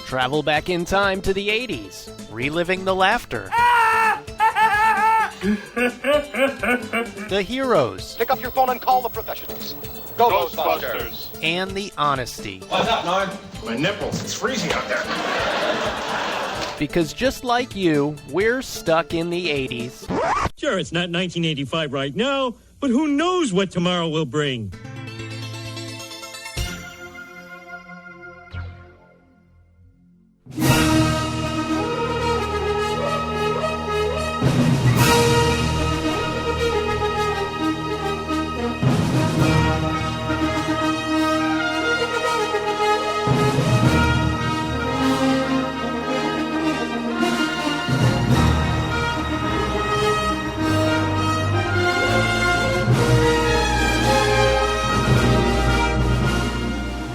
Travel back in time to the 80s, reliving the laughter. The heroes. Pick up your phone and call the professionals. Go, Ghostbusters. And the honesty. What's up, Nard? My nipples. It's freezing out there. Because just like you, we're stuck in the 80s. Sure, it's not 1985 right now, but who knows what tomorrow will bring.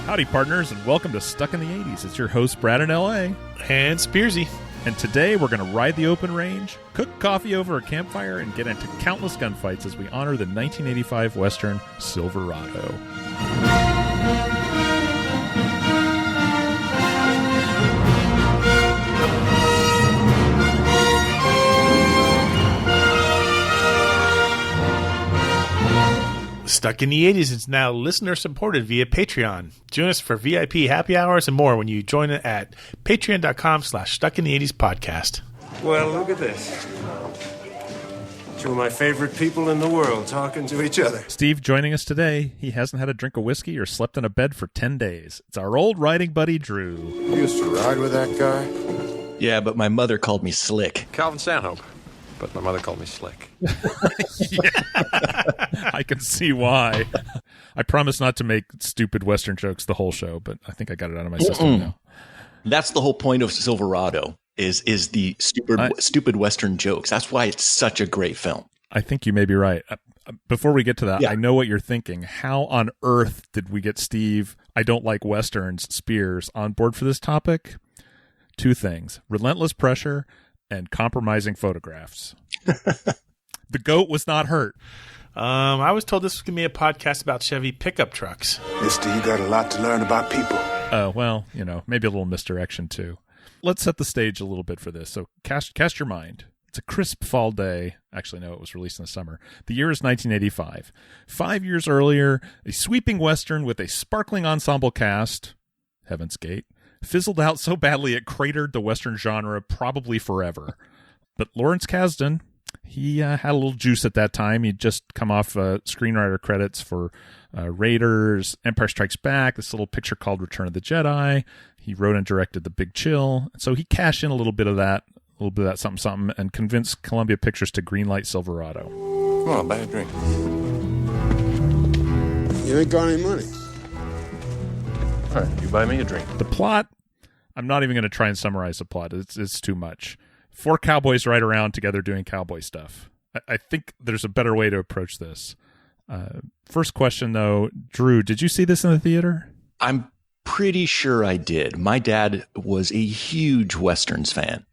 Howdy, partners, and welcome to Stuck in the 80s. It's your host, Brad in L.A. And Spearsy. And today we're going to ride the open range, cook coffee over a campfire, and get into countless gunfights as we honor the 1985 Western Silverado. Stuck in the 80s is now listener-supported via Patreon. Join us for VIP happy hours and more when you join it at patreon.com/stuckinthe80spodcast. Well, look at this. Two of my favorite people in the world talking to each other. Steve joining us today. He hasn't had a drink of whiskey or slept in a bed for 10 days. It's our old riding buddy, Drew. You used to ride with that guy? Yeah, but my mother called me Slick. Calvin Stanhope. But my mother called me Slick. I can see why. I promise not to make stupid Western jokes the whole show, but I think I got it out of my system now. That's the whole point of Silverado, is the stupid Western jokes. That's why it's such a great film. I think you may be right. Before we get to that, I know what you're thinking. How on earth did we get Steve, I don't like Westerns, Spears, on board for this topic? Two things. Relentless pressure and compromising photographs. The goat was not hurt. I was told this was going to be a podcast about Chevy pickup trucks. Mister, you got a lot to learn about people. Well, maybe a little misdirection too. Let's set the stage a little bit for this. So cast your mind. It's a crisp fall day. Actually, no, it was released in the summer. The year is 1985. 5 years earlier, a sweeping Western with a sparkling ensemble cast, Heaven's Gate, fizzled out so badly it cratered the Western genre probably forever. But Lawrence Kasdan, he had a little juice at that time. He'd just come off screenwriter credits for Raiders, Empire Strikes Back, this little picture called Return of the Jedi. He wrote and directed The Big Chill. So he cashed in a little bit of that something, and convinced Columbia Pictures to greenlight Silverado. Come on, buy a drink. You ain't got any money. All right, you buy me a drink. The plot, I'm not even going to try and summarize the plot. It's too much. 4 cowboys ride around together doing cowboy stuff. I think there's a better way to approach this. First question, though. Drew, did you see this in the theater? I'm pretty sure I did. My dad was a huge Westerns fan.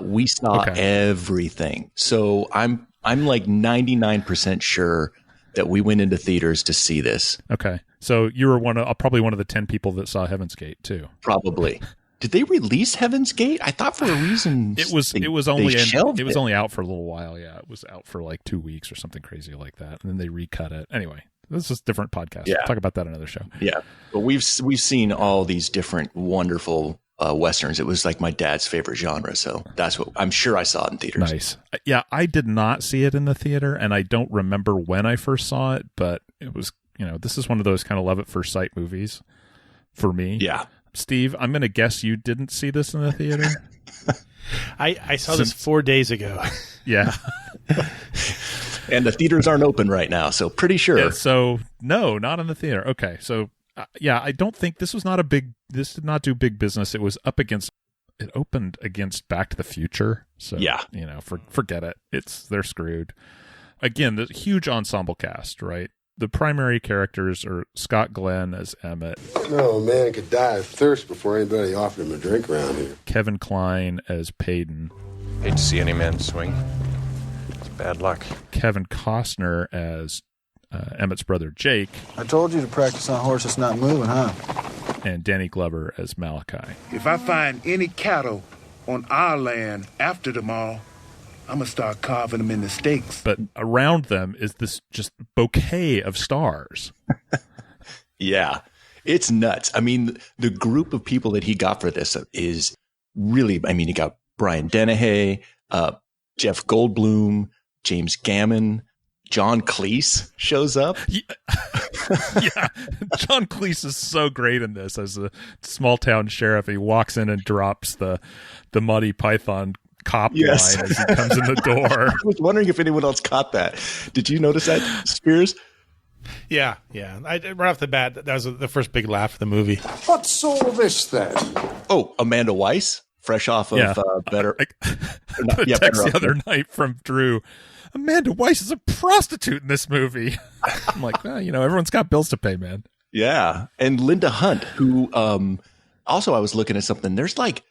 We saw everything. So I'm like 99% sure that we went into theaters to see this. Okay. So you were probably one of the 10 people that saw Heaven's Gate too. Probably. Did they release Heaven's Gate? I thought for a reason it was only out for a little while. Yeah, it was out for like 2 weeks or something crazy like that, and then they recut it. Anyway, this is a different podcast. Yeah. We'll talk about that in another show. Yeah, but we've seen all these different wonderful Westerns. It was like my dad's favorite genre, so that's what I'm sure I saw it in theaters. Nice. Yeah, I did not see it in the theater, and I don't remember when I first saw it, but it was, this is one of those kind of love at first sight movies for me. Yeah. Steve, I'm going to guess you didn't see this in the theater? I saw this 4 days ago. Yeah. And the theaters aren't open right now, so pretty sure. Yeah, so, no, not in the theater. Okay, so, I don't think this did not do big business. It opened against Back to the Future. So, forget it. They're screwed. Again, the huge ensemble cast, right? The primary characters are Scott Glenn as Emmett. No man could die of thirst before anybody offered him a drink around here. Kevin Kline as Payton. Hate to see any man swing. It's bad luck. Kevin Costner as Emmett's brother Jake. I told you to practice on horses not moving, huh? and Danny Glover as Malachi. If I find any cattle on our land after tomorrow, I'm going to start carving them into steaks. But around them is this just bouquet of stars. Yeah, it's nuts. I mean, the group of people that he got for this is really, I mean, you got Brian Dennehy, Jeff Goldblum, James Gammon, John Cleese shows up. Yeah, John Cleese is so great in this as a small town sheriff. He walks in and drops the Monty Python cop line as he comes in the door. I was wondering if anyone else caught that. Did you notice that, Spears? Yeah. Right off the bat, that was the first big laugh of the movie. What's all this then? Oh, Amanda Weiss, fresh off of Better. I got a text the other night from Drew. Amanda Weiss is a prostitute in this movie. I'm like, well, everyone's got bills to pay, man. Yeah. And Linda Hunt, who also I was looking at something. There's like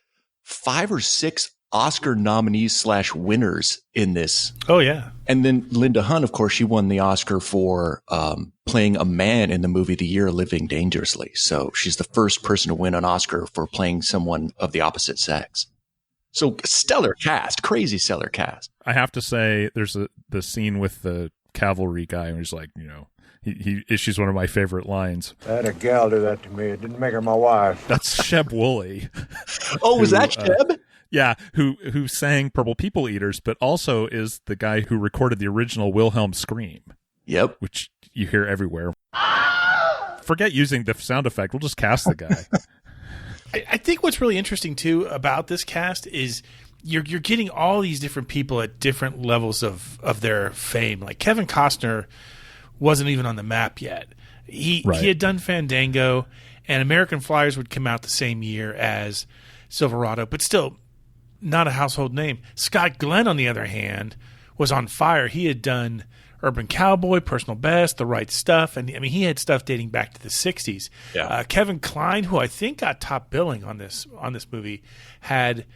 5 or 6 Oscar nominees / winners in this. Oh, yeah. And then Linda Hunt, of course, she won the Oscar for playing a man in the movie The Year Living Dangerously. So she's the first person to win an Oscar for playing someone of the opposite sex. So stellar cast, crazy stellar cast. I have to say, there's the scene with the cavalry guy, and he's like, he issues one of my favorite lines. I had a gal do that to me. It didn't make her my wife. That's Sheb Woolley. Oh, was that Sheb? Yeah, who sang Purple People Eaters, but also is the guy who recorded the original Wilhelm scream. Yep. Which you hear everywhere. Forget using the sound effect. We'll just cast the guy. I think what's really interesting, too, about this cast is you're getting all these different people at different levels of their fame. Like Kevin Costner wasn't even on the map yet. He had done Fandango, and American Flyers would come out the same year as Silverado, but still not a household name. Scott Glenn, on the other hand, was on fire. He had done Urban Cowboy, Personal Best, The Right Stuff, and I mean he had stuff dating back to the 60s. Yeah. Kevin Kline, who I think got top billing on this movie, had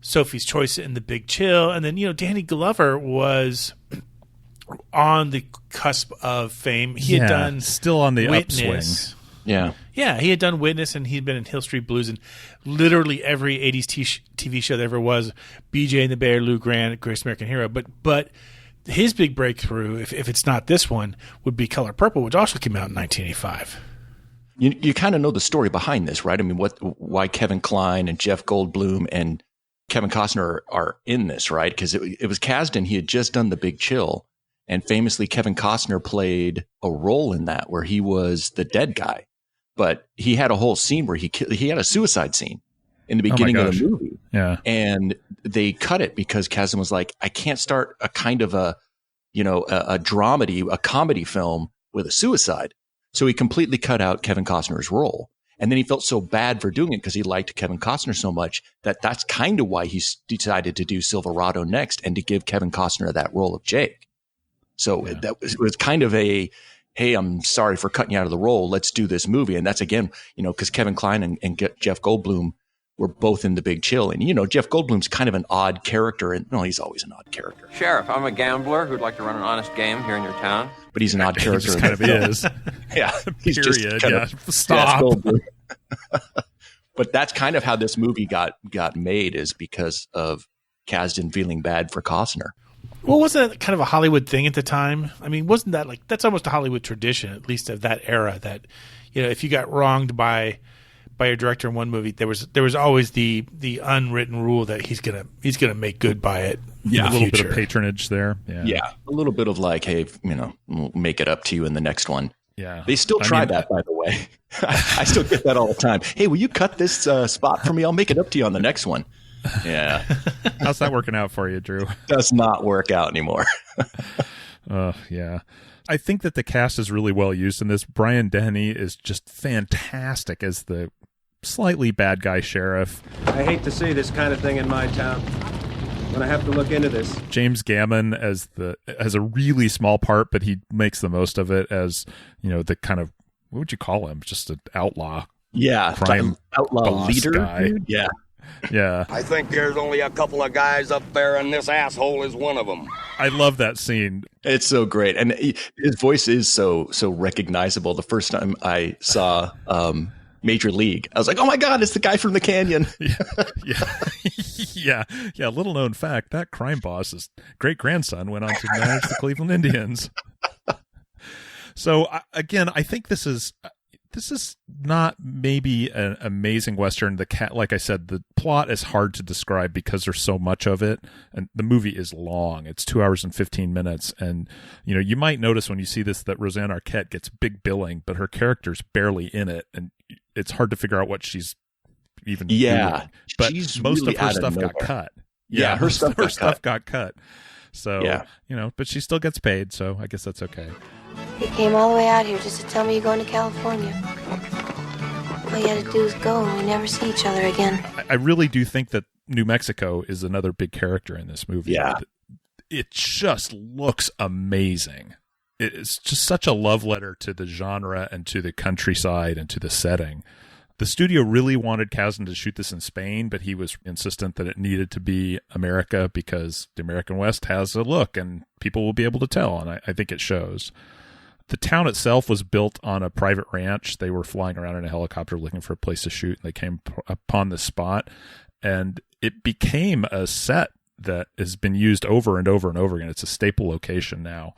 Sophie's Choice in The Big Chill, and then Danny Glover was on the cusp of fame. He had done still on the Witness. upswing. Yeah, he had done Witness, and he'd been in Hill Street Blues and literally every 80s TV show there ever was. BJ and the Bear, Lou Grant, Greatest American Hero. But his big breakthrough, if it's not this one, would be Color Purple, which also came out in 1985. You kind of know the story behind this, right? I mean, why Kevin Kline and Jeff Goldblum and Kevin Costner are in this, right? Because it was Kasdan. He had just done The Big Chill, and famously Kevin Costner played a role in that where he was the dead guy. But he had a whole scene where he had a suicide scene in the beginning of the movie. Yeah. And they cut it because Kasdan was like, I can't start a kind of a dramedy, a comedy film with a suicide. So he completely cut out Kevin Costner's role. And then he felt so bad for doing it because he liked Kevin Costner so much that's kind of why he decided to do Silverado next and to give Kevin Costner that role of Jake. So it was kind of a, hey, I'm sorry for cutting you out of the role. Let's do this movie. And that's, again, because Kevin Kline and Jeff Goldblum were both in The Big Chill. And, Jeff Goldblum's kind of an odd character. And no, he's always an odd character. Sheriff, I'm a gambler who'd like to run an honest game here in your town. But he's an odd character. He kind of is. Yeah. He's Period. Just kind of, Stop. But that's kind of how this movie got made, is because of Kasdan feeling bad for Costner. Well, wasn't that kind of a Hollywood thing at the time? I mean, wasn't that that's almost a Hollywood tradition, at least of that era, that, if you got wronged by a director in one movie, there was always the unwritten rule that he's gonna make good by it. Yeah, in the a little future. bit of patronage there. Yeah, a little bit of like, hey, we'll make it up to you in the next one. Yeah, they still try that, by the way. I still get that all the time. Hey, will you cut this spot for me? I'll make it up to you on the next one. Yeah. How's that working out for you, Drew? Does not work out anymore. Yeah. I think that the cast is really well used in this. Brian Dennehy is just fantastic as the slightly bad guy sheriff. I hate to see this kind of thing in my town. I'm going to have to look into this. James Gammon has a really small part, but he makes the most of it as, the kind of, what would you call him? Just an outlaw. Yeah. Crime outlaw leader. Guy. Dude? Yeah. Yeah. I think there's only a couple of guys up there, and this asshole is one of them. I love that scene. It's so great. And his voice is so recognizable. The first time I saw Major League. I was like, oh my God, it's the guy from the Canyon. Yeah. Little known fact, that crime boss's great grandson went on to manage the Cleveland Indians. So again, I think this is not maybe an amazing Western. Like I said, the plot is hard to describe because there's so much of it, and the movie is long. It's 2 hours and 15 minutes, and you might notice when you see this that Rosanna Arquette gets big billing, but her character's barely in it, and it's hard to figure out what she's even doing. But she's most really of her stuff got cut. Yeah, her stuff got cut. So but she still gets paid, so I guess that's okay. You came all the way out here just to tell me you're going to California. All you had to do is go, and we never see each other again. I really do think that New Mexico is another big character in this movie. Yeah. It just looks amazing. It's just such a love letter to the genre and to the countryside and to the setting. The studio really wanted Kasdan to shoot this in Spain, but he was insistent that it needed to be America because the American West has a look and people will be able to tell, and I think it shows. The town itself was built on a private ranch. They were flying around in a helicopter looking for a place to shoot, and they came upon this spot, and it became a set that has been used over and over and over again. It's a staple location now.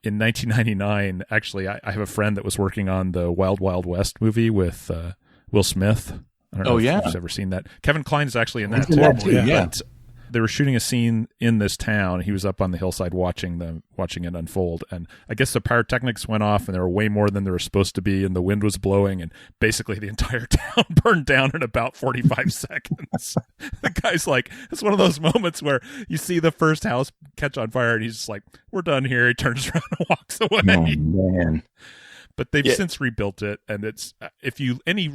In 1999, actually, I have a friend that was working on the Wild Wild West movie with Will Smith. I don't know if you've ever seen that. Kevin Kline is actually in that too. But they were shooting a scene in this town. He was up on the hillside watching it unfold. And I guess the pyrotechnics went off and there were way more than there were supposed to be. And the wind was blowing and basically the entire town burned down in about 45 seconds. The guy's like, it's one of those moments where you see the first house catch on fire and he's just like, we're done here. He turns around and walks away. Oh, man. But they've since rebuilt it. And it's, if you, any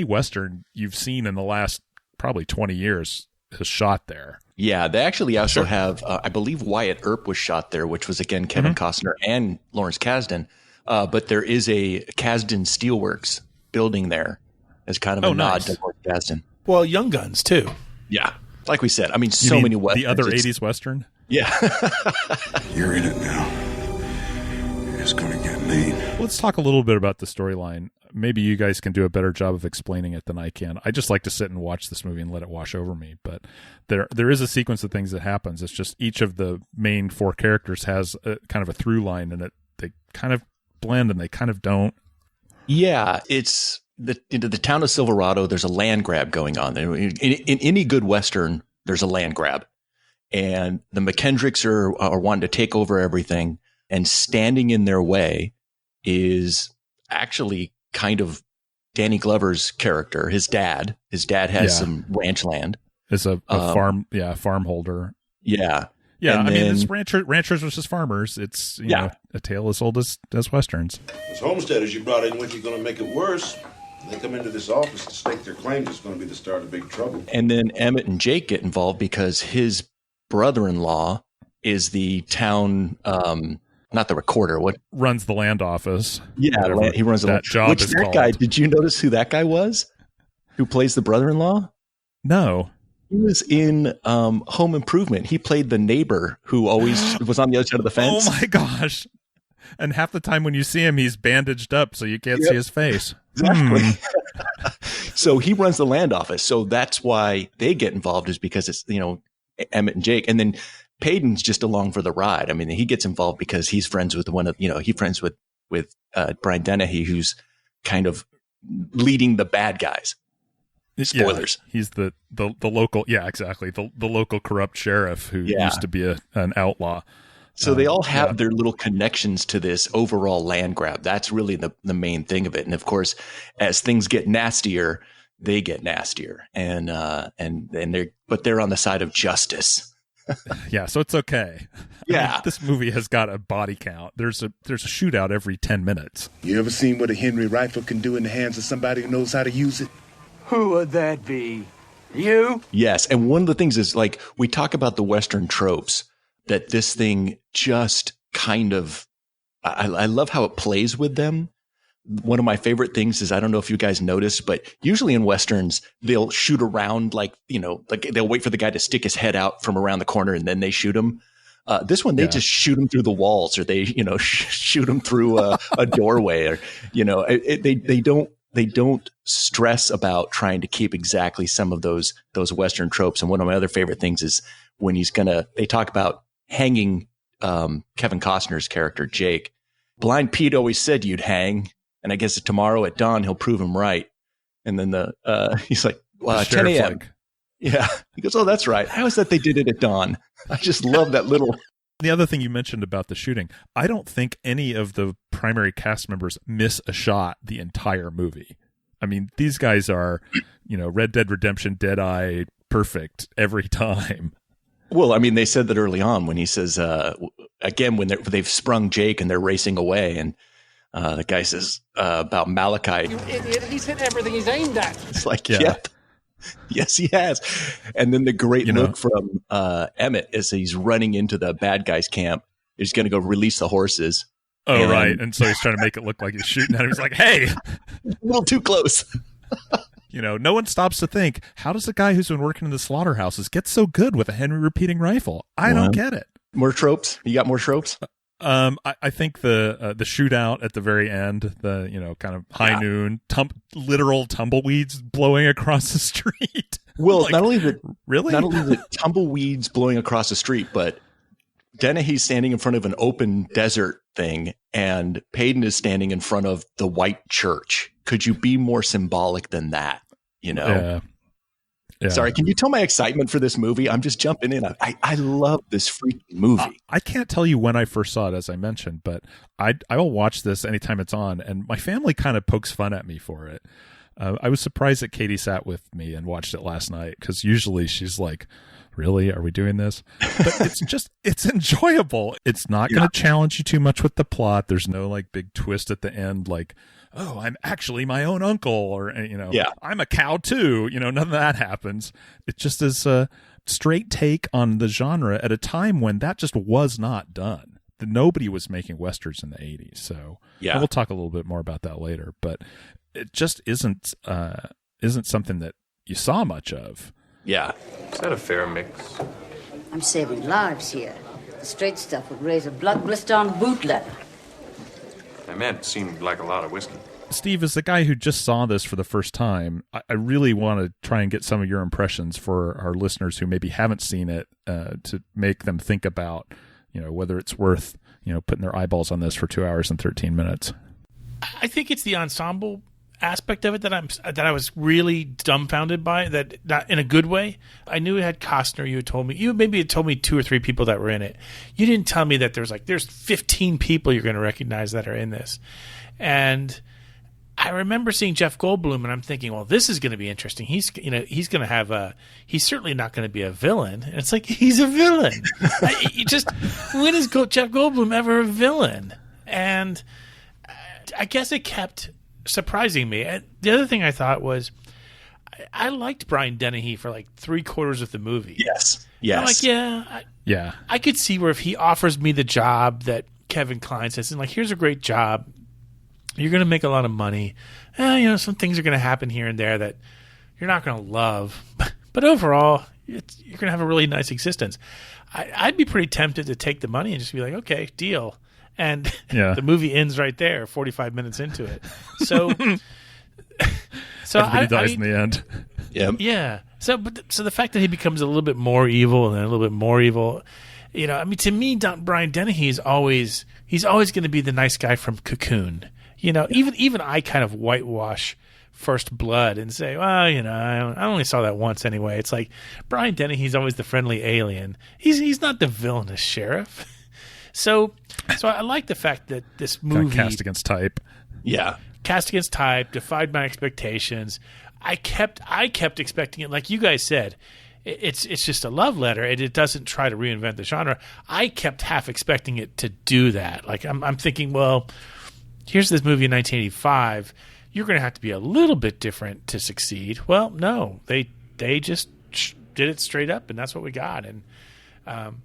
Western you've seen in the last probably 20 years has shot there. Yeah, they actually also have, I believe Wyatt Earp was shot there, which was, again, Kevin Costner and Lawrence Kasdan. But there is a Kasdan Steelworks building there as kind of a nod to Lawrence Kasdan. Well, Young Guns, too. Yeah. Like we said, I mean, so many Westerns. The other 80s Western? Yeah. You're in it now. It's going to get mean. Let's talk a little bit about the storyline. Maybe you guys can do a better job of explaining it than I can. I just like to sit and watch this movie and let it wash over me. But there is a sequence of things that happens. It's just each of the main four characters has a kind of a through line, and they kind of blend and they kind of don't. Yeah, it's into the town of Silverado. There's a land grab going on. In any good Western, there's a land grab, and the McKendricks are wanting to take over everything, and standing in their way is actually kind of Danny Glover's character, his dad. His dad has some ranch land. As a farm holder. Yeah. Yeah, I mean, it's ranchers versus farmers. It's you know, a tale as old as Westerns. Those homesteaders you brought in with you going to make it worse. They come into this office to stake their claims. It's going to be the start of big trouble. And then Emmett and Jake get involved because his brother-in-law is the town... not the recorder. What runs the land office? Yeah, he runs that job. Which that guy? Did you notice who that guy was? Who plays the brother-in-law? No, he was in Home Improvement. He played the neighbor who always was on the other side of the fence. Oh my gosh! And half the time when you see him, he's bandaged up, so you can't see his face. Exactly. So he runs the land office. So that's why they get involved, is because it's Emmett and Jake, and then Payton's just along for the ride. I mean, he gets involved because he's friends with he's friends with Brian Dennehy, who's kind of leading the bad guys. Spoilers. Yeah, he's the local. Yeah, exactly. The local corrupt sheriff who used to be an outlaw. So they all have their little connections to this overall land grab. That's really the main thing of it. And of course, as things get nastier, they get nastier, and they're on the side of justice. Yeah, so it's okay. Yeah, I mean, this movie has got a body count. There's a shootout every 10 minutes. You ever seen what a Henry rifle can do in the hands of somebody who knows how to use it? Who would that be? You? Yes, and one of the things is, like, we talk about the Western tropes, that this thing just kind of, I love how it plays with them. One of my favorite things is, I don't know if you guys noticed, but usually in Westerns, they'll shoot around like they'll wait for the guy to stick his head out from around the corner and then they shoot him. This one, they just shoot him through the walls, or they, shoot him through a doorway, or, they don't they don't stress about trying to keep exactly some of those Western tropes. And one of my other favorite things is when they talk about hanging Kevin Costner's character, Jake. Blind Pete always said you'd hang. And I guess tomorrow at dawn, he'll prove him right. And then he's like, 10 a.m. Yeah. He goes, oh, that's right. I always thought they did it at dawn. I just love that little. The other thing you mentioned about the shooting, I don't think any of the primary cast members miss a shot the entire movie. I mean, these guys are, Red Dead Redemption, Deadeye, perfect every time. Well, I mean, they said that early on when he says, again, when they've sprung Jake and they're racing away, and the guy says about Malachi. You idiot, he's hit everything he's aimed at. It's like, yep. Yes, he has. And then the great look from Emmett as he's running into the bad guy's camp. He's going to go release the horses. Oh, right. And so he's trying to make it look like he's shooting at him. He's like, hey. A little too close. No one stops to think, how does a guy who's been working in the slaughterhouses get so good with a Henry repeating rifle? I don't get it. More tropes? You got more tropes? I think the shootout at the very end, the kind of high noon, literal tumbleweeds blowing across the street. Well, not only the tumbleweeds blowing across the street, but Dennehy's standing in front of an open desert thing, and Payton is standing in front of the white church. Could you be more symbolic than that? Yeah. Sorry, can you tell my excitement for this movie? I'm just jumping in. I love this freaking movie. I can't tell you when I first saw it, as I mentioned, but I will watch this anytime it's on, and my family kind of pokes fun at me for it. I was surprised that Katie sat with me and watched it last night, because usually she's like, really? Are we doing this? But it's enjoyable. It's not going to challenge you too much with the plot. There's no like big twist at the end, like, oh, I'm actually my own uncle, or, I'm a cow too. None of that happens. It just is a straight take on the genre at a time when that just was not done. Nobody was making Westerns in the 80s. So we'll talk a little bit more about that later, but it just isn't something that you saw much of. Yeah. Is that a fair mix? I'm saving lives here. The straight stuff would raise a blood blister on boot leather. I meant it seemed like a lot of whiskey. Steve, as the guy who just saw this for the first time, I really want to try and get some of your impressions for our listeners who maybe haven't seen it, to make them think about, whether it's worth, putting their eyeballs on this for 2 hours and 13 minutes. I think it's the ensemble aspect of it that I was really dumbfounded by, that not in a good way. I knew it had Costner. You had told me 2 or 3 people that were in it. You didn't tell me that there's 15 people you're going to recognize that are in this. And I remember seeing Jeff Goldblum, and I'm thinking, well, this is going to be interesting. He's going to have he's certainly not going to be a villain. And it's like, he's a villain. When is Jeff Goldblum ever a villain? And I guess it kept surprising me. The other thing I thought was, I liked Brian Dennehy for like 3/4 of the movie. Yes. I'm like, I could see where if he offers me the job that Kevin Kline says, and like, here's a great job, you're going to make a lot of money. Some things are going to happen here and there that you're not going to love, but overall, you're going to have a really nice existence. I'd be pretty tempted to take the money and just be like, okay, deal. And the movie ends right there, 45 minutes into it. So everybody dies in the end. Yep. Yeah. So the fact that he becomes a little bit more evil and then a little bit more evil, to me, Brian Dennehy is always going to be the nice guy from Cocoon. Even I kind of whitewash First Blood and say, well, I only saw that once anyway. It's like Brian Dennehy's always the friendly alien. He's not the villainous sheriff. So I like the fact that this movie cast against type. Yeah. Cast against type, defied my expectations. I kept expecting it, like you guys said. It's just a love letter, and it doesn't try to reinvent the genre. I kept half expecting it to do that. Like I'm thinking, well, here's this movie in 1985. You're going to have to be a little bit different to succeed. Well, no, they just did it straight up, and that's what we got. And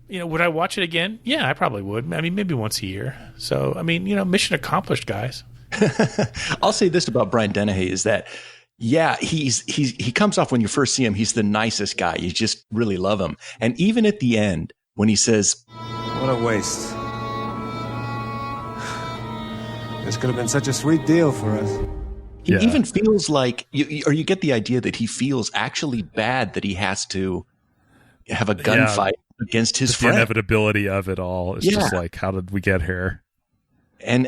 would I watch it again? Yeah, I probably would. I mean, maybe once a year. So, I mean, mission accomplished, guys. I'll say this about Brian Dennehy is that, he comes off when you first see him, he's the nicest guy. You just really love him. And even at the end, when he says, what a waste. This could have been such a sweet deal for us. He even feels like, you get the idea that he feels actually bad that he has to have a gunfight against his friend. The inevitability of it all. It's just like, how did we get here? And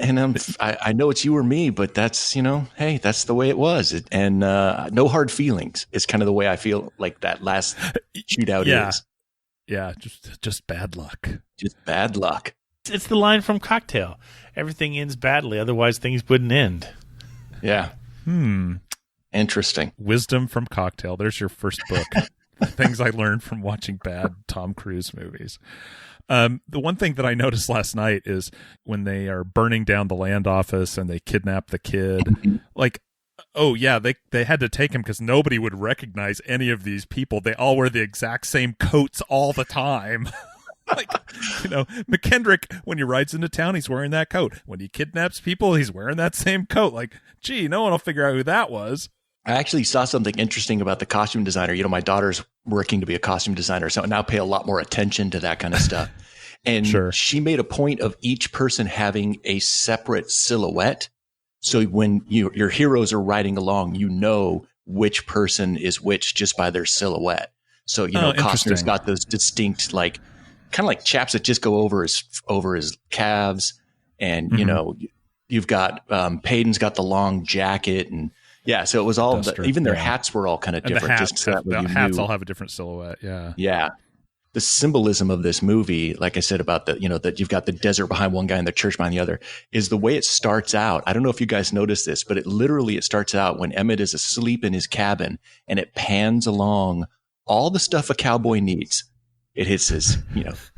I know it's you or me, but that's, hey, that's the way it was. And no hard feelings is kind of the way I feel like that last shootout is. Yeah, just bad luck. Just bad luck. It's the line from Cocktail. Everything ends badly, otherwise things wouldn't end. Yeah. Interesting. Wisdom from Cocktail. There's your first book. Things I learned from watching bad Tom Cruise movies. The one thing that I noticed last night is when they are burning down the land office and they kidnap the kid, like, oh yeah, they had to take him because nobody would recognize any of these people. They all wear the exact same coats all the time. Like, McKendrick, when he rides into town, he's wearing that coat. When he kidnaps people, he's wearing that same coat. Like, gee, no one will figure out who that was. I actually saw something interesting about the costume designer. My daughter's working to be a costume designer, so I now pay a lot more attention to that kind of stuff. And she made a point of each person having a separate silhouette. So when your heroes are riding along, which person is which just by their silhouette. So, Costner's got those distinct, like, kind of like chaps that just go over his calves. And, you've got Payton's got the long jacket. And so it was all, even their hats were all kind of different. The hats all have a different silhouette. Yeah. Yeah. The symbolism of this movie, like I said about that you've got the desert behind one guy and the church behind the other, is the way it starts out. I don't know if you guys noticed this, but it starts out when Emmett is asleep in his cabin and it pans along all the stuff a cowboy needs. It hits his,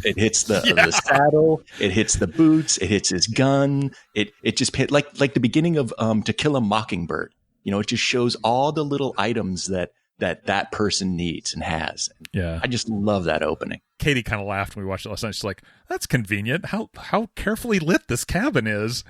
it hits the saddle, it hits the boots, it hits his gun. It just like the beginning of To Kill a Mockingbird. It just shows all the little items that person needs and has. Yeah. I just love that opening. Katie kind of laughed when we watched it last night. She's like, that's convenient. How carefully lit this cabin is.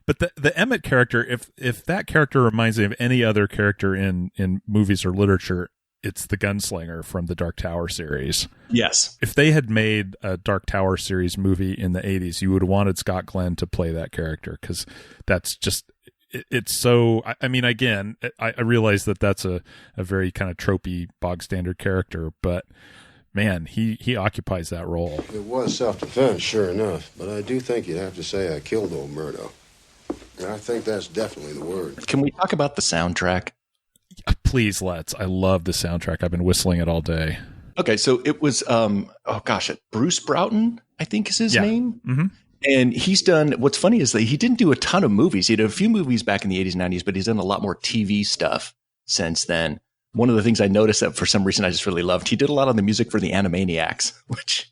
But the Emmett character, if that character reminds me of any other character in movies or literature, it's the gunslinger from the Dark Tower series. Yes. If they had made a Dark Tower series movie in the 80s, you would have wanted Scott Glenn to play that character because that's just, it's so, I mean, again, I realize that that's a very kind of tropey, bog standard character, but man, he occupies that role. It was self-defense, sure enough, but I do think you'd have to say I killed old Murdo. And I think that's definitely the word. Can we talk about the soundtrack? Please, let's. I love the soundtrack. I've been whistling it all day. Okay, so it was, Bruce Broughton, I think is his name. Mm-hmm. And he's done, what's funny is that he didn't do a ton of movies. He did a few movies back in the 80s and 90s, but he's done a lot more TV stuff since then. One of the things I noticed that for some reason I just really loved, he did a lot of the music for the Animaniacs, which...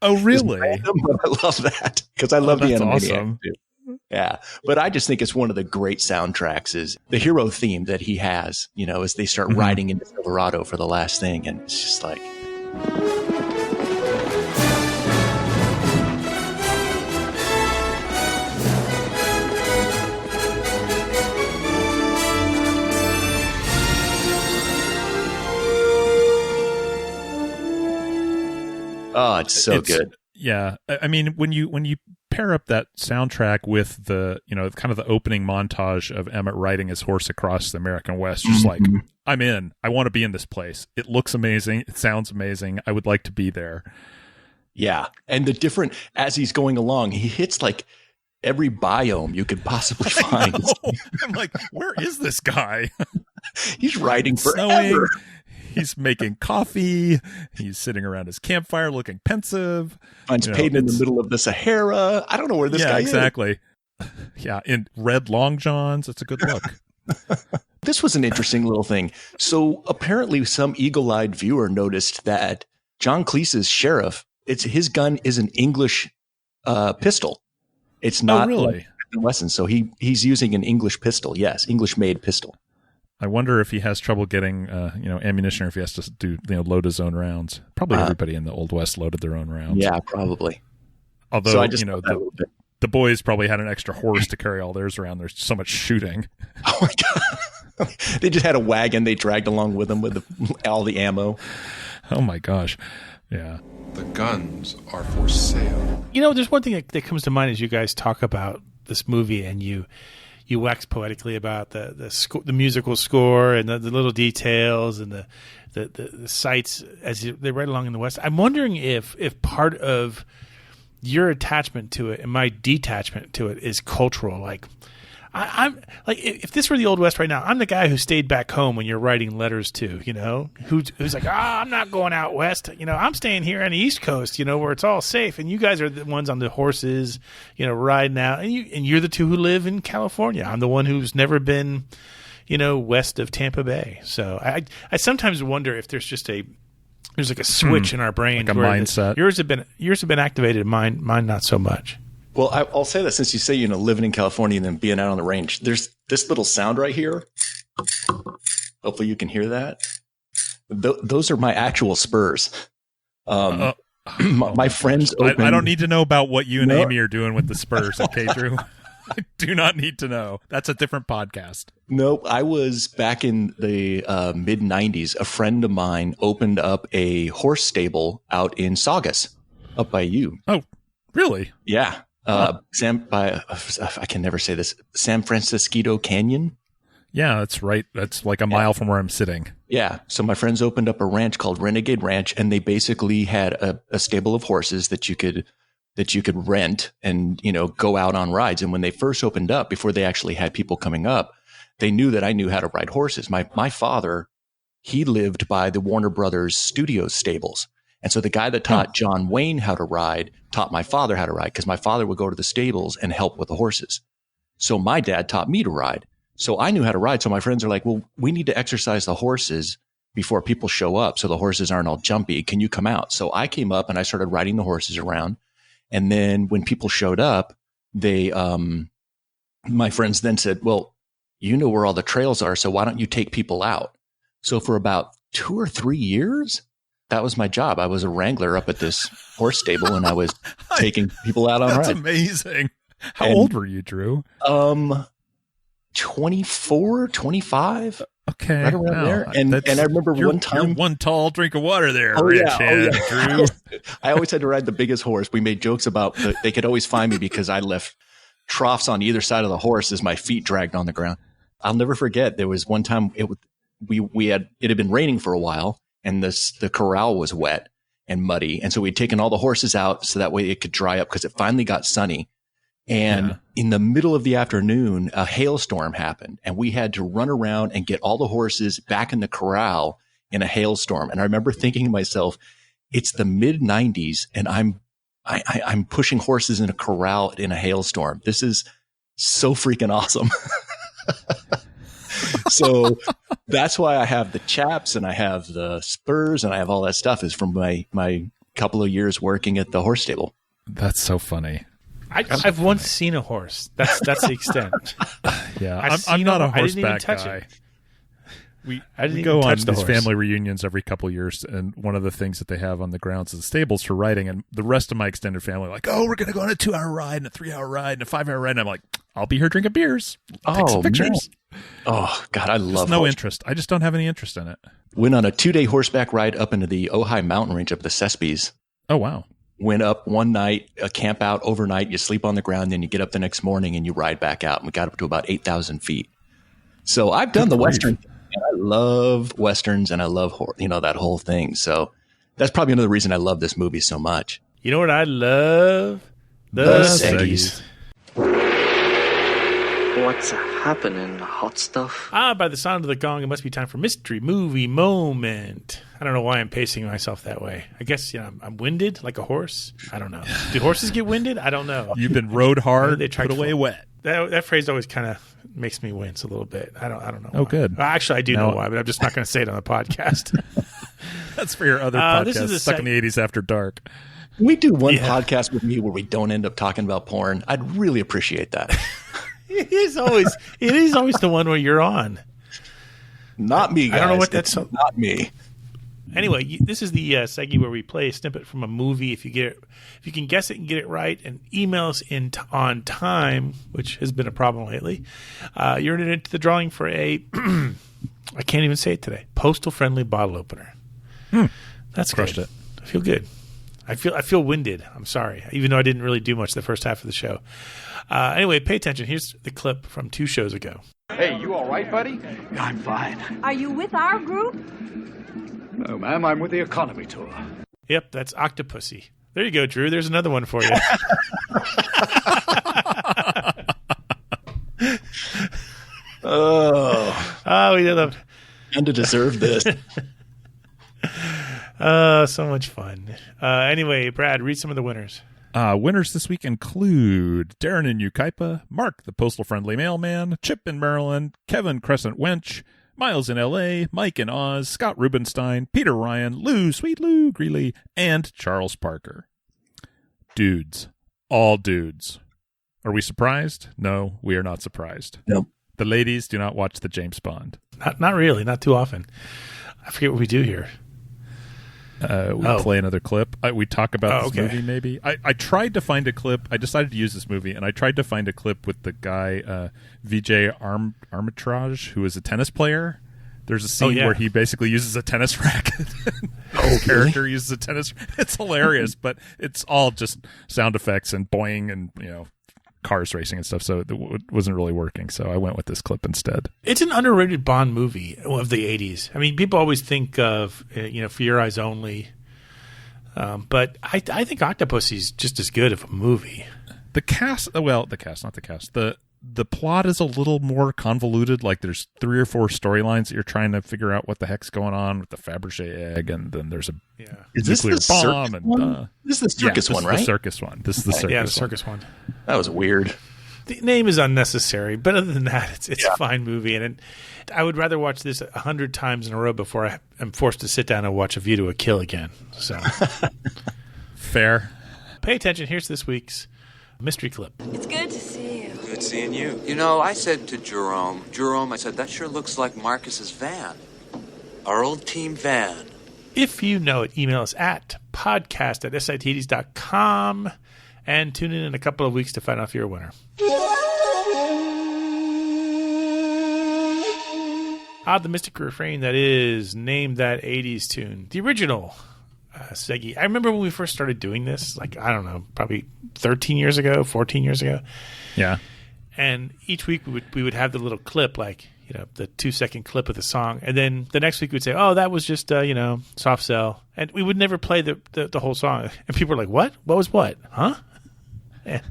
Oh, really? Is random, but I love that because I love the Animaniacs awesome. too. Yeah, but I just think it's one of the great soundtracks is the hero theme that he has, as they start riding into Silverado for the last thing. And it's just like... Oh, it's so good. Yeah. I mean, when you pair up that soundtrack with the, kind of the opening montage of Emmett riding his horse across the American West, just like, I'm in. I want to be in this place. It looks amazing. It sounds amazing. I would like to be there. Yeah. And as he's going along, he hits like every biome you could possibly find. I'm like, where is this guy? He's riding forever. Snowing. He's making coffee. He's sitting around his campfire looking pensive. Finds Peyton in the middle of the Sahara. I don't know where this guy is. Exactly. Yeah, in red long johns. It's a good look. This was an interesting little thing. So apparently some eagle-eyed viewer noticed that John Cleese's sheriff, his gun is an English pistol. It's not really Wesson. So he's using an English pistol. Yes, English-made pistol. I wonder if he has trouble getting, ammunition, or if he has to load his own rounds. Probably everybody in the Old West loaded their own rounds. Yeah, probably. Although, so the boys probably had an extra horse to carry all theirs around. There's so much shooting. Oh my God. They just had a wagon they dragged along with them with all the ammo. Oh my gosh. Yeah. The guns are for sale. There's one thing that comes to mind as you guys talk about this movie and you you wax poetically about the musical score and the little details and the sights as they ride along in the West. I'm wondering if part of your attachment to it and my detachment to it is cultural. Like, I'm like, if this were the Old West right now, I'm the guy who stayed back home when you're writing letters to, who's like, I'm not going out west. I'm staying here on the East Coast, where it's all safe. And you guys are the ones on the horses, riding out. And you're the two who live in California. I'm the one who's never been, west of Tampa Bay. So I sometimes wonder if there's just there's like a switch in our brain, like a mindset. Yours have been activated, mine not so much. Well, I'll say that since you say, living in California and then being out on the range, there's this little sound right here. Hopefully you can hear that. Those are my actual spurs. My friends open. I don't need to know about what you and Amy are doing with the spurs, okay, Drew? I do not need to know. That's a different podcast. Nope. I was back in the mid-'90s. A friend of mine opened up a horse stable out in Saugus, up by you. Oh, really? Yeah. I can never say this, San Francisco Canyon. Yeah, that's right. That's like a mile from where I'm sitting. Yeah. So my friends opened up a ranch called Renegade Ranch, and they basically had a stable of horses that you could rent and, go out on rides. And when they first opened up, before they actually had people coming up, they knew that I knew how to ride horses. My father, he lived by the Warner Brothers Studios stables. And so the guy that taught John Wayne how to ride taught my father how to ride, because my father would go to the stables and help with the horses. So my dad taught me to ride. So I knew how to ride. So my friends are like, well, we need to exercise the horses before people show up so the horses aren't all jumpy. Can you come out? So I came up and I started riding the horses around. And then when people showed up, my friends then said, well, you know where all the trails are, so why don't you take people out? So for about 2 or 3 years, that was my job. I was a wrangler up at this horse stable, and I was taking people out on rides. That's amazing. How old were you, Drew? 24, 25. Okay. Right around there. And I remember one time. You're one tall drink of water there, Drew. I always had to ride the biggest horse. We made jokes about they could always find me because I left troughs on either side of the horse as my feet dragged on the ground. I'll never forget. There was one time it had been raining for a while, and the corral was wet and muddy. And so we'd taken all the horses out so that way it could dry up, because it finally got sunny. And in the middle of the afternoon, a hailstorm happened, and we had to run around and get all the horses back in the corral in a hailstorm. And I remember thinking to myself, it's the mid-'90s, and I'm pushing horses in a corral in a hailstorm. This is so freaking awesome. So that's why I have the chaps and I have the spurs and I have all that stuff, is from my couple of years working at the horse stable. That's so funny. I've once seen a horse. That's the extent. Yeah, I'm not a horseback guy. We go on these family reunions every couple of years, and one of the things that they have on the grounds is the stables for riding, and the rest of my extended family are like, oh, we're going to go on a 2-hour ride and a 3-hour ride and a 5-hour ride. And I'm like, I'll be here drinking beers. Take some pictures. Man. Oh, God, I love no interest. I just don't have any interest in it. Went on a 2-day horseback ride up into the Ojai mountain range up the Cespies. Oh, wow. Went up one night, camp out overnight, you sleep on the ground, then you get up the next morning and you ride back out. And we got up to about 8,000 feet. So I've done the Western. And I love Westerns and I love, that whole thing. So that's probably another reason I love this movie so much. You know what I love? The Seggies. What's happening, hot stuff? By the sound of the gong, it must be time for Mystery Movie Moment. I don't know why I'm pacing myself that way. I guess, I'm winded like a horse. I don't know. Do horses get winded? I don't know. You've been rode hard, put away wet. That phrase always kind of makes me wince a little bit. I don't know. Oh, why. good. Well, actually, I do know why, but I'm just not going to say it on the podcast. That's for your other podcast, Stuck in the 80s After Dark. Can we do one podcast with me where we don't end up talking about porn? I'd really appreciate that. It is always the one where you're on. Not me, guys. I don't know what that's. Not me. Anyway, this is the seggy where we play a snippet from a movie. If you can guess it and get it right, and email us in on time, which has been a problem lately, you're into the drawing for a I can't even say it today. Postal friendly bottle opener. That's crushed good. I feel good. I feel winded. I'm sorry, even though I didn't really do much the first half of the show. Anyway, pay attention. Here's the clip from 2 shows ago. Hey, you all right, buddy? I'm fine. Are you with our group? No, ma'am, I'm with the economy tour. Yep, that's Octopussy. There you go, Drew. There's another one for you. We did love. And to deserve this. So much fun. Anyway, Brad, read some of the winners. Winners this week include Darren in Ukaipa, Mark the Postal Friendly Mailman, Chip in Maryland, Kevin Crescent Wench, Miles in L.A., Mike in Oz, Scott Rubenstein, Peter Ryan, Lou, Sweet Lou Greeley, and Charles Parker. Dudes. All dudes. Are we surprised? No, we are not surprised. Nope. The ladies do not watch the James Bond. Not really. Not too often. I forget what we do here. We play another clip. We talk about this okay. movie, maybe. I tried to find a clip. I decided to use this movie, and I tried to find a clip with the guy, Vijay Armitage, who is a tennis player. There's a scene where he basically uses a tennis racket. His character uses a tennis. It's hilarious, but it's all just sound effects and boing and cars racing and stuff. So it wasn't really working. So I went with this clip instead. It's an underrated Bond movie of the 80s. I mean, people always think of For Your Eyes Only, but I think Octopussy's just as good of a movie. The cast, not the cast. The plot is a little more convoluted. Like there's 3 or 4 storylines that you're trying to figure out what the heck's going on with the Fabergé egg, and then there's a nuclear bomb. This is the circus one, right? The circus one. This is the circus. Yeah, the circus one. That was weird. The name is unnecessary, but other than that, it's a fine movie, and I would rather watch this 100 times in a row before I am forced to sit down and watch A View to a Kill again. So fair. Pay attention. Here's this week's mystery clip. It's good to see you. Good seeing you. You know, I said to Jerome, I said, that sure looks like Marcus's van. Our old team van. If you know it, email us at podcast@sitds.com and tune in a couple of weeks to find out if you're a winner. The Mystic Refrain that is Name That 80s Tune. The original Seggy. I remember when we first started doing this, like, I don't know, probably 13 years ago, 14 years ago. Yeah. And each week we would have the little clip, like, the 2-second clip of the song. And then the next week we'd say, oh, that was just, soft sell. And we would never play the whole song. And people were like, what? What was what? Huh? And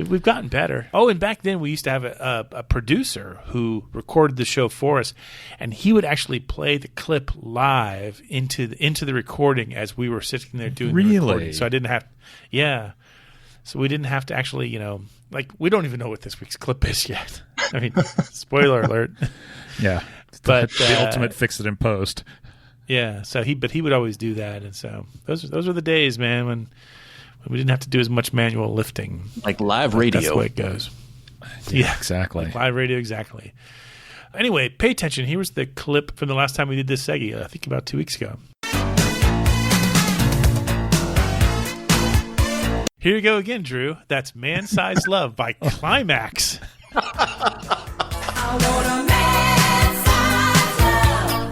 we've gotten better. Oh, and back then we used to have a producer who recorded the show for us, and he would actually play the clip live into the recording as we were sitting there doing the recording. So I didn't have, So we didn't have to actually, we don't even know what this week's clip is yet. I mean, spoiler alert. Yeah, but the ultimate fix it in post. Yeah, so he would always do that, and so those were the days, man, when we didn't have to do as much manual lifting. Like live radio. That's the way it goes. Yeah, exactly. Like live radio, exactly. Anyway, pay attention. Here was the clip from the last time we did this seggy, I think about 2 weeks ago. Here you go again, Drew. That's Man-Sized Love by Climax. I want a man-sized love,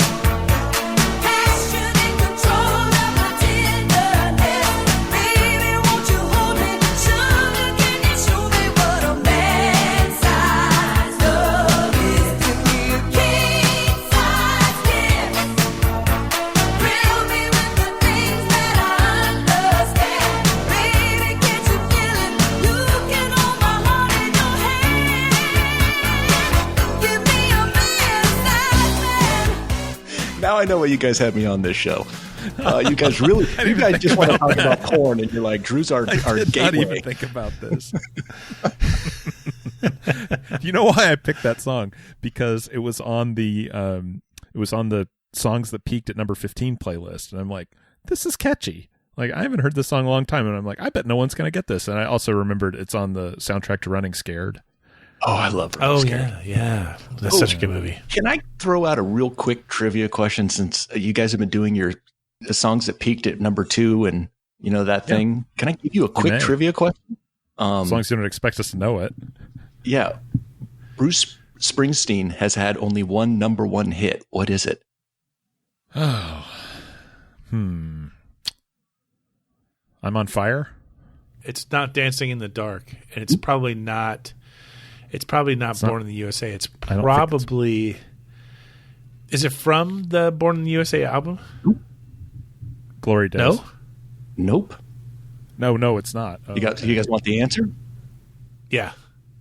passion and control of my tenderness. Baby, won't you hold me? Sugar, can you show me what a man-sized love is? Give me a king-size kiss. Thrill me with the things that I understand. Baby, can't you feel it? You can hold my heart in your hand. Give me a man-sized man. Now I know why you guys had me on this show. You guys just want to talk about porn, and you're like, Drew's our gateway. Not even think about this. You know why I picked that song? Because it was on the songs that peaked at number 15 playlist, and I'm like, this is catchy. Like, I haven't heard this song in a long time, and I'm like, I bet no one's gonna get this. And I also remembered it's on the soundtrack to Running Scared. Oh, I love Running Scared. Yeah. That's such a good movie. Can I throw out a real quick trivia question, since you guys have been doing the songs that peaked at number 2 and that thing? Can I give you a quick trivia question? As long as you don't expect us to know it. Yeah. Bruce Springsteen has had only one number 1 hit. What is it? Oh. I'm on Fire? It's not Dancing in the Dark, and it's probably not. It's probably not Born in the USA. It's probably. Is it from the Born in the USA album? Glory Days. No. Nope. No, it's not. You guys want the answer? Yeah.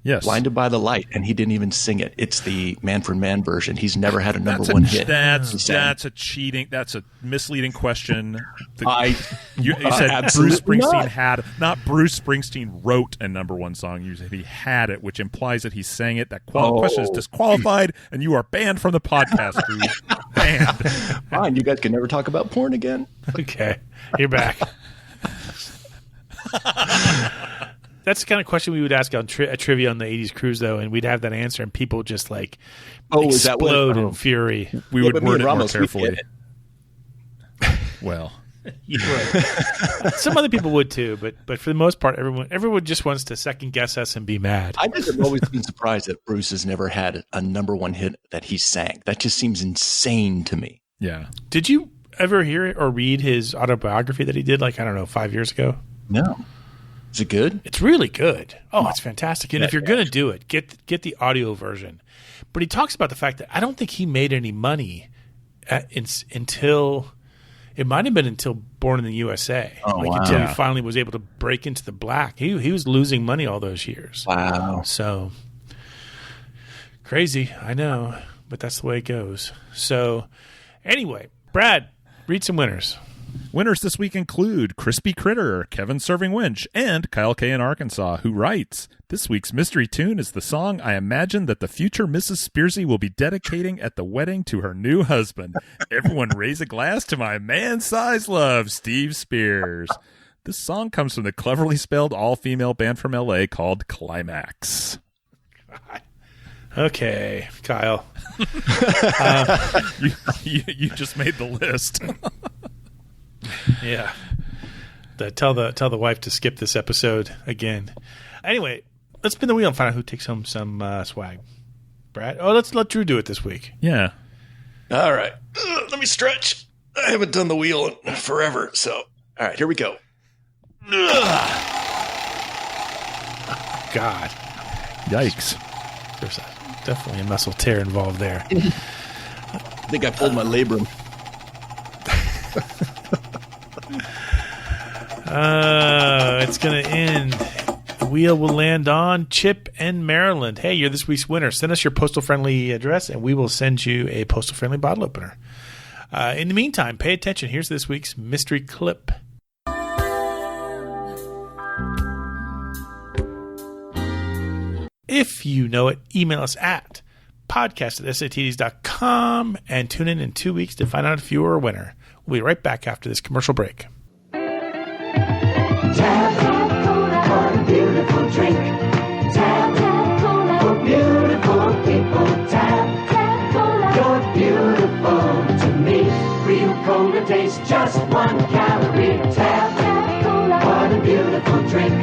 Yes. Blinded by the Light, and he didn't even sing it. It's the Man for Man version. He's never had a number one hit. That's a cheating. That's a misleading question. You said Bruce Springsteen not Bruce Springsteen wrote a number one song. You said he had it, which implies that he sang it. That question is disqualified, and you are banned from the podcast. Banned. Fine, you guys can never talk about porn again. Okay, you're back. That's the kind of question we would ask on a trivia on the 80s cruise, though, and we'd have that answer, and people just explode in fury. We would word it more carefully. Well, right. Some other people would too, but for the most part, everyone just wants to second guess us and be mad. I just have always been surprised that Bruce has never had a number one hit that he sang. That just seems insane to me. Yeah. Did you ever hear it or read his autobiography that he did 5 years ago? No. Is it good? It's really good. Oh, it's fantastic. And if you're going to do it, get the audio version. But he talks about the fact that I don't think he made any money until it might have been until Born in the USA. Until he finally was able to break into the black. He was losing money all those years. Wow. So crazy, I know, but that's the way it goes. So anyway, Brad, read some winners. Winners this week include Crispy Critter, Kevin Serving Winch, and Kyle K. in Arkansas, who writes, "This week's mystery tune is the song I imagine that the future Mrs. Spearsy will be dedicating at the wedding to her new husband. Everyone raise a glass to my man-sized love, Steve Spears." This song comes from the cleverly spelled all-female band from L.A. called Climax. Okay, Kyle. You just made the list. Yeah. Tell the wife to skip this episode again. Anyway, let's spin the wheel and find out who takes home some swag. Brad? Oh, let's let Drew do it this week. Yeah. All right. Let me stretch. I haven't done the wheel in forever, so. All right, here we go. God. Yikes. There's definitely a muscle tear involved there. I think I pulled my labrum. It's going to end. The wheel will land on Chip and Maryland. Hey, you're this week's winner. Send us your postal-friendly address, and we will send you a postal-friendly bottle opener. In the meantime, pay attention. Here's this week's mystery clip. If you know it, email us at podcast@satds.com and tune in 2 weeks to find out if you are a winner. We'll be right back after this commercial break. What a beautiful drink. Tap, tap, cola. For beautiful people. Tap, tap, cola. You're beautiful to me. Real cola tastes just 1 calorie. Tap, tap, cola. What a beautiful drink.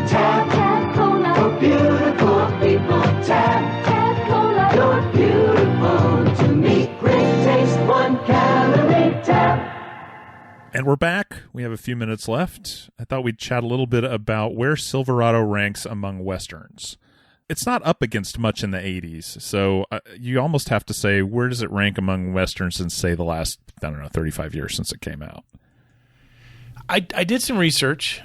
Tap, tap, cola. For beautiful people. Tap, tap, cola. You're beautiful to me. Great taste, 1 calorie. Tap. And we're back. We have a few minutes left. I thought we'd chat a little bit about where Silverado ranks among Westerns. It's not up against much in the 80s, so you almost have to say, where does it rank among Westerns in, say, the last, 35 years since it came out? I did some research.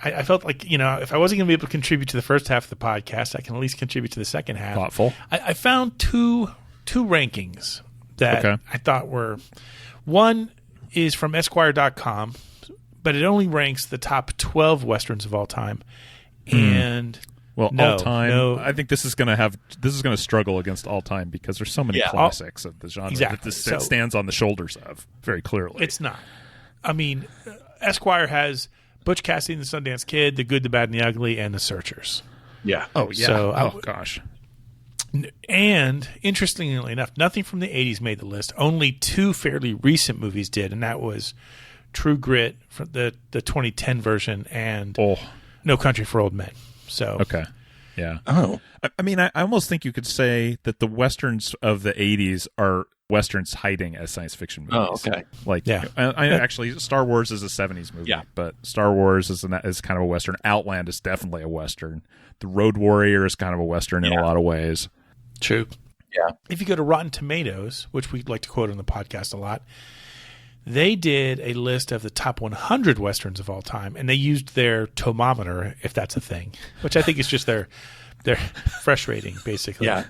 I felt like, if I wasn't going to be able to contribute to the first half of the podcast, I can at least contribute to the second half. Thoughtful. I found two rankings that I thought were, one is from Esquire.com, but it only ranks the top 12 Westerns of all time. And all time, I think this is going to struggle against all time because there's so many classics of the genre that this stands on the shoulders of very clearly. It's not. I mean, Esquire has Butch Cassidy and the Sundance Kid, The Good, the Bad, and the Ugly, and The Searchers. Yeah. Oh, yeah. So, gosh. And interestingly enough, nothing from the 80s made the list. Only 2 fairly recent movies did, and that was True Grit, from the 2010 version, and No Country for Old Men. So Yeah. Oh. I mean, I almost think you could say that the Westerns of the 80s are Westerns hiding as science fiction movies. Oh, okay. Like, Yeah. I actually, Star Wars is a 70s movie, but Star Wars is kind of a Western. Outland is definitely a Western. The Road Warrior is kind of a Western in a lot of ways. True. Yeah. If you go to Rotten Tomatoes, which we like to quote on the podcast a lot, they did a list of the top 100 Westerns of all time, and they used their tomometer, if that's a thing, which I think is just their fresh rating, basically. Yeah.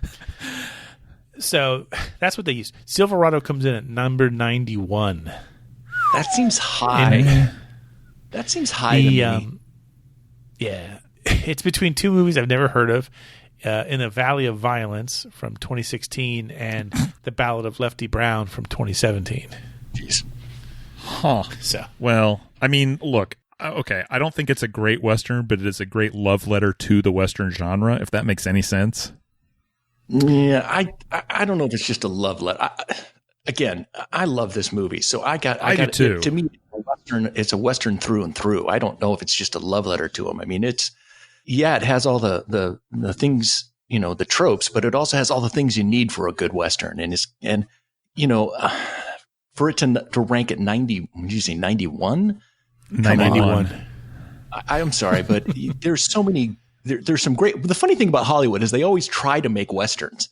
So that's what they used. Silverado comes in at number 91. That seems high. That seems high to me. Yeah. It's between two movies I've never heard of. In the Valley of Violence from 2016 and The Ballad of Lefty Brown from 2017. Jeez. Huh. So. Well, I mean, look, okay, I don't think it's a great Western, but it is a great love letter to the Western genre, if that makes any sense. Yeah, I don't know if it's just a love letter. Again, I love this movie, so I got do too. To me, it's a Western through and through. I don't know if it's just a love letter to him. I mean, it has all the things, the tropes, but it also has all the things you need for a good Western. And for it to rank at 90, did you say 91? 91. I'm sorry, but there's so many. There's some great. The funny thing about Hollywood is they always try to make Westerns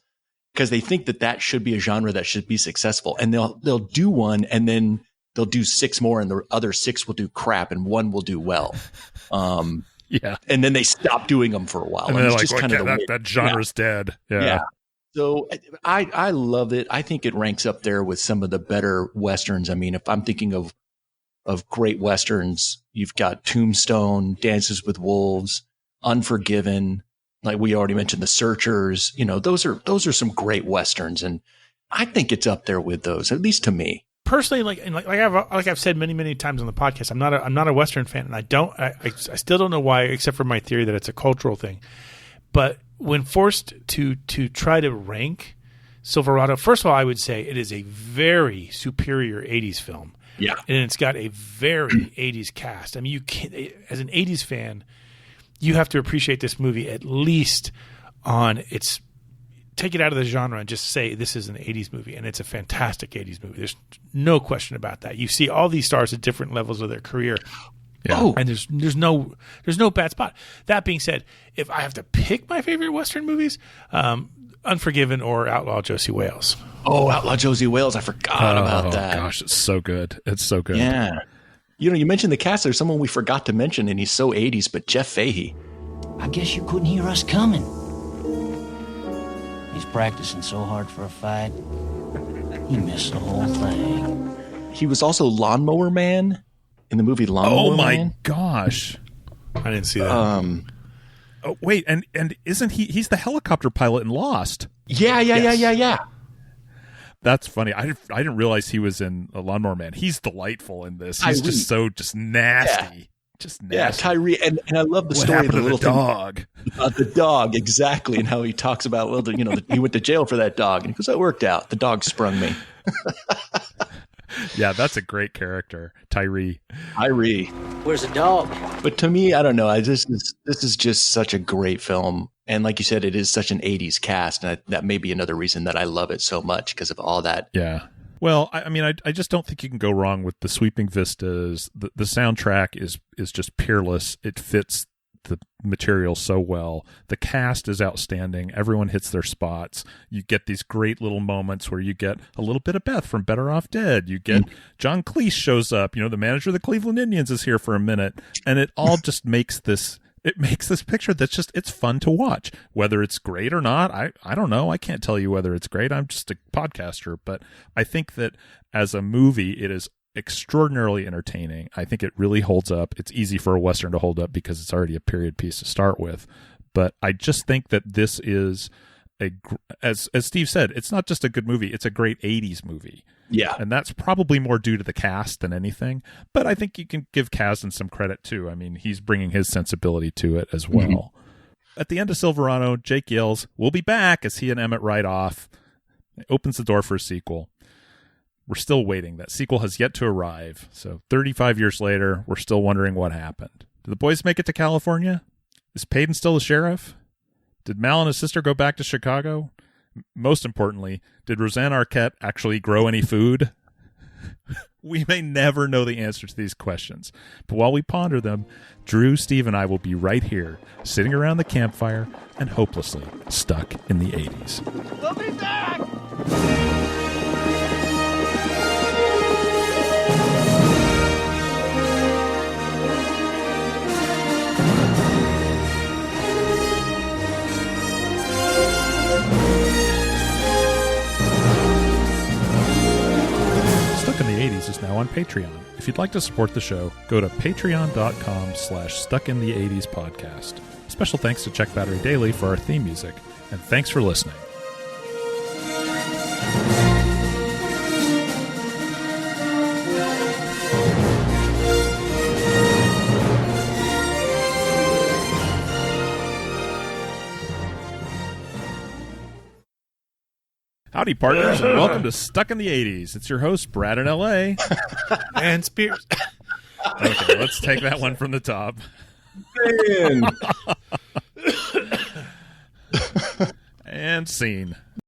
because they think that should be a genre that should be successful, and they'll do one, and then they'll do 6 more, and the other 6 will do crap, and 1 will do well. Yeah, and then they stop doing them for a while, and they're like, just kind of that genre's dead. Yeah. So I love it. I think it ranks up there with some of the better Westerns. I mean, if I'm thinking of great Westerns, you've got Tombstone, Dances with Wolves, Unforgiven, like we already mentioned, The Searchers. Those are some great Westerns, and I think it's up there with those, at least to me. Personally, like I've said many times on the podcast, I'm not a Western fan, and I still don't know why, except for my theory that it's a cultural thing. But when forced to try to rank Silverado, first of all, I would say it is a very superior 80s film. Yeah. And it's got a very 80s cast. I mean, you can't, as an 80s fan, you have to appreciate this movie at least on its – take it out of the genre and just say this is an 80s movie, and it's a fantastic 80s movie. There's no question about that. You see all these stars at different levels of their career. Yeah. And there's no bad spot. That being said, if I have to pick my favorite Western movies, Unforgiven or Outlaw Josie Wales. Oh, Outlaw Josie Wales. I forgot about that. Oh, gosh, it's so good. It's so good. Yeah. You mentioned the cast. There's someone we forgot to mention, and he's so 80s, but Jeff Fahey. I guess you couldn't hear us coming. He's practicing so hard for a fight, he missed the whole thing. He was also Lawnmower Man in the movie Lawnmower Man. Oh, my gosh. I didn't see that. Oh, wait, and isn't he's the helicopter pilot in Lost? Yeah. That's funny. I didn't realize he was in a Lawnmower Man. He's delightful in this. He's just nasty. Yeah. Just nasty. Yeah, Tyree, and I love the what story of happened the to little dog. The dog, exactly, and how he talks about he went to jail for that dog, and he goes, "That worked out. The dog sprung me." Yeah, that's a great character, Tyree. Where's the dog? But to me, I don't know. This is just such a great film, and like you said, it is such an '80s cast, and that may be another reason that I love it so much because of all that. Yeah. Well, I mean, I just don't think you can go wrong with the sweeping vistas. The soundtrack is just peerless. It fits the material so well. The cast is outstanding. Everyone hits their spots. You get these great little moments where you get a little bit of Beth from Better Off Dead. You get John Cleese shows up. The manager of the Cleveland Indians is here for a minute, and it all just makes this. It makes this picture that's just, it's fun to watch. Whether it's great or not, I don't know. I can't tell you whether it's great. I'm just a podcaster. But I think that as a movie, it is extraordinarily entertaining. I think it really holds up. It's easy for a Western to hold up because it's already a period piece to start with. But I just think that this is, as Steve said, it's not just a good movie. It's a great 80s movie. Yeah. And that's probably more due to the cast than anything. But I think you can give Kasdan some credit, too. I mean, he's bringing his sensibility to it as well. Mm-hmm. At the end of Silverado, Jake yells, "We'll be back," as he and Emmett ride off. It opens the door for a sequel. We're still waiting. That sequel has yet to arrive. So 35 years later, we're still wondering what happened. Do the boys make it to California? Is Payton still the sheriff? Did Mal and his sister go back to Chicago? Most importantly, did Roseanne Arquette actually grow any food? We may never know the answer to these questions, but while we ponder them, Drew, Steve, and I will be right here, sitting around the campfire and hopelessly stuck in the 80s. We'll be back! Stuck in the 80s is now on Patreon. If you'd like to support the show, go to patreon.com/stuckinthe80spodcast. Special thanks to Check Battery Daily for our theme music, and thanks for listening. Howdy, partners, and welcome to Stuck in the 80s. It's your host, Brad in L.A. And Spears. Okay, let's take that one from the top. And scene.